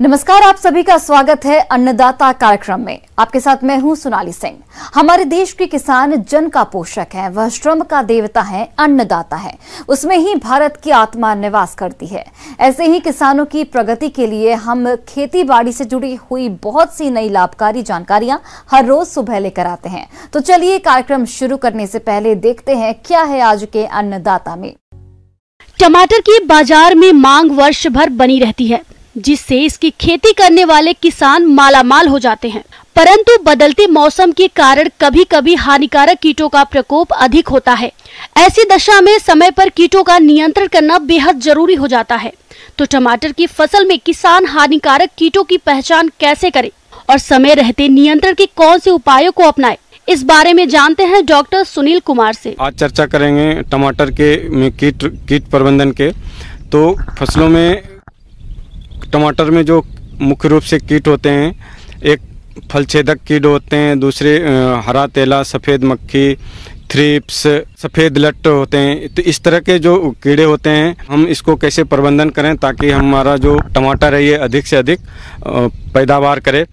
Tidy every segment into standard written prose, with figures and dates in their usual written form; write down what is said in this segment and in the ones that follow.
नमस्कार, आप सभी का स्वागत है अन्नदाता कार्यक्रम में। आपके साथ मैं हूं सोनाली सिंह। हमारे देश के किसान जन का पोषक है, वह श्रम का देवता है, अन्नदाता है। उसमें ही भारत की आत्मा निवास करती है। ऐसे ही किसानों की प्रगति के लिए हम खेती बाड़ी से जुड़ी हुई बहुत सी नई लाभकारी जानकारियां हर रोज सुबह लेकर आते हैं। तो चलिए कार्यक्रम शुरू करने से पहले देखते हैं क्या है आज के अन्नदाता में। टमाटर की बाजार में मांग वर्ष भर बनी रहती है, जिससे इसकी खेती करने वाले किसान मालामाल हो जाते हैं। परंतु बदलते मौसम के कारण कभी कभी हानिकारक कीटों का प्रकोप अधिक होता है। ऐसी दशा में समय पर कीटों का नियंत्रण करना बेहद जरूरी हो जाता है। तो टमाटर की फसल में किसान हानिकारक कीटों की पहचान कैसे करे और समय रहते नियंत्रण के कौन से उपायों को अपनाए, इस बारे में जानते हैं डॉक्टर सुनील कुमार से। आज चर्चा करेंगे टमाटर के कीट प्रबंधन के। तो फसलों में टमाटर में जो मुख्य रूप से कीट होते हैं, एक फल छेदक कीट होते हैं, दूसरे हरा तेला, सफ़ेद मक्खी, थ्रिप्स, सफ़ेद लट्ट होते हैं। तो इस तरह के जो कीड़े होते हैं, हम इसको कैसे प्रबंधन करें ताकि हमारा जो टमाटर है ये अधिक से अधिक पैदावार करे।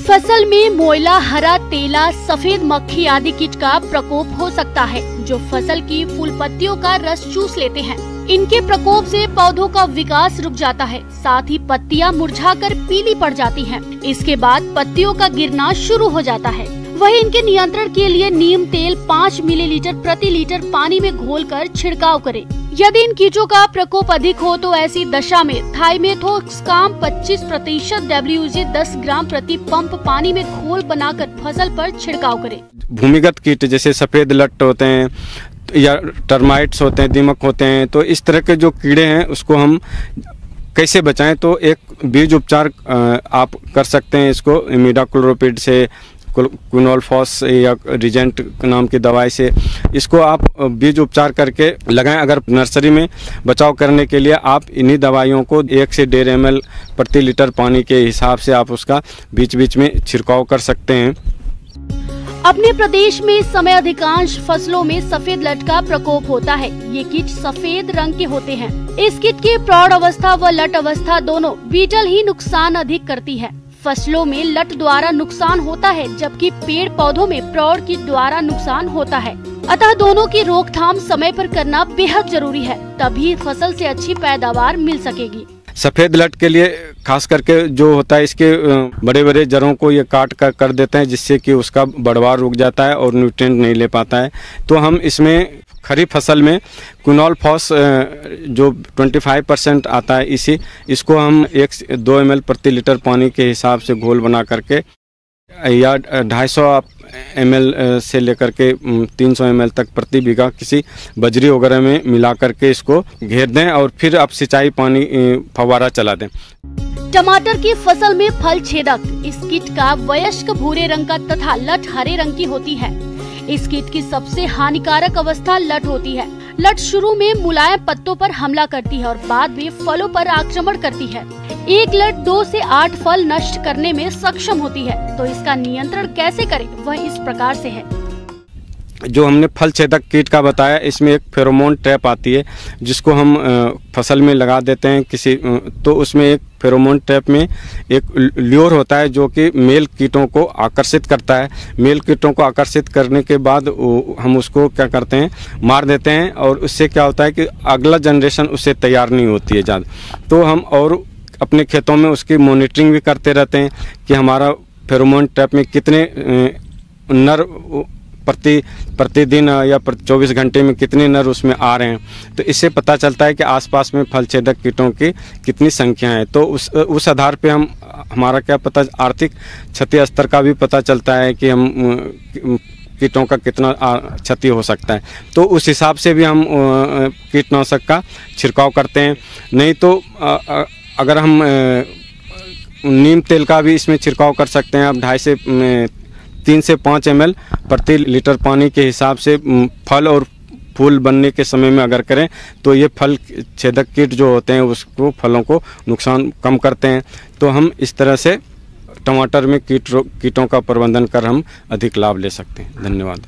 फसल में मोयला, हरा तेला, सफेद मक्खी आदि कीट का प्रकोप हो सकता है, जो फसल की फूल पत्तियों का रस चूस लेते हैं। इनके प्रकोप से पौधों का विकास रुक जाता है, साथ ही पत्तियां मुरझाकर पीली पड़ जाती हैं। इसके बाद पत्तियों का गिरना शुरू हो जाता है। वहीं इनके नियंत्रण के लिए नीम तेल 5 मिलीलीटर प्रति लीटर पानी में घोलकर छिड़काव करें। यदि इन कीटों का प्रकोप अधिक हो तो ऐसी दशा में थाइमेथोक्साम 25% WG 10 ग्राम प्रति पंप पानी में घोल बनाकर फसल पर छिड़काव करें। भूमिगत कीट जैसे सफेद लट्ट होते हैं या टर्माइट्स होते हैं, दीमक होते हैं, तो इस तरह के जो कीड़े हैं उसको हम कैसे बचाएं। तो एक बीज उपचार आप कर सकते हैं। इसको इमिडाक्लोप्रिड से, क्विनोलफॉस या रिजेंट नाम की दवाई से इसको आप बीज उपचार करके लगाएं। अगर नर्सरी में बचाव करने के लिए आप इन्हीं दवाइयों को 1 से 1.5 ml प्रति लीटर पानी के हिसाब से आप उसका बीच बीच में छिड़काव कर सकते हैं। अपने प्रदेश में इस समय अधिकांश फसलों में सफेद लट का प्रकोप होता है। ये कीट सफेद रंग के होते हैं। इस कीट की प्रौढ़ अवस्था व लट अवस्था दोनों बीटल ही नुकसान अधिक करती है। फसलों में लट द्वारा नुकसान होता है, जबकि पेड़ पौधों में प्रौढ़ कीट द्वारा नुकसान होता है। अतः दोनों की रोकथाम समय पर करना बेहद जरूरी है, तभी फसल से अच्छी पैदावार मिल सकेगी। सफ़ेद लट के लिए खास करके जो होता है, इसके बड़े बड़े जड़ों को ये काट कर देते हैं, जिससे कि उसका बढ़वार रुक जाता है और न्यूट्रिएंट नहीं ले पाता है। तो हम इसमें खरीफ फसल में क्विनोलफॉस जो 25% आता है, इसको हम 1 से 2 ml प्रति लीटर पानी के हिसाब से घोल बना करके या 250 ml से लेकर के 300 ml तक प्रति बीघा किसी बजरी वगैरह में मिला करके इसको घेर दें और फिर आप सिंचाई पानी फव्वारा चला दें। टमाटर की फसल में फल छेदक इस कीट का वयस्क भूरे रंग का तथा लट हरे रंग की होती है। इस कीट की सबसे हानिकारक अवस्था लट होती है। लट शुरू में मुलायम पत्तों पर हमला करती है और बाद में फलों पर आक्रमण करती है। एक लट 2 से 8 फल नष्ट करने में सक्षम होती है। तो इसका नियंत्रण कैसे करें, वह इस प्रकार से है। जो हमने फल छेदक कीट का बताया, इसमें एक फेरोमोन ट्रैप आती है जिसको हम फसल में लगा देते हैं किसी, तो उसमें एक फेरोमोन ट्रैप में एक ल्योर होता है जो कि मेल कीटों को आकर्षित करता है। मेल कीटों को आकर्षित करने के बाद हम उसको क्या करते हैं, मार देते हैं, और उससे क्या होता है कि अगला जनरेशन उससे तैयार नहीं होती है ज़्यादा। तो हम और अपने खेतों में उसकी मॉनिटरिंग भी करते रहते हैं कि हमारा फेरोमोन ट्रैप में कितने नर प्रतिदिन या 24 घंटे में कितने नर उसमें आ रहे हैं। तो इससे पता चलता है कि आसपास में फल छेदक कीटों की कितनी संख्या है। तो उस आधार पे हमारा क्या पता, आर्थिक क्षति स्तर का भी पता चलता है कि हम कीटों का कितना क्षति हो सकता है। तो उस हिसाब से भी हम कीटनाशक का छिड़काव करते हैं। नहीं तो अगर हम नीम तेल का भी इसमें छिड़काव कर सकते हैं। अब 3 से 5 ml प्रति लीटर पानी के हिसाब से फल और फूल बनने के समय में अगर करें तो ये फल छेदक कीट जो होते हैं उसको, फलों को नुकसान कम करते हैं। तो हम इस तरह से टमाटर में कीटों का प्रबंधन कर हम अधिक लाभ ले सकते हैं। धन्यवाद।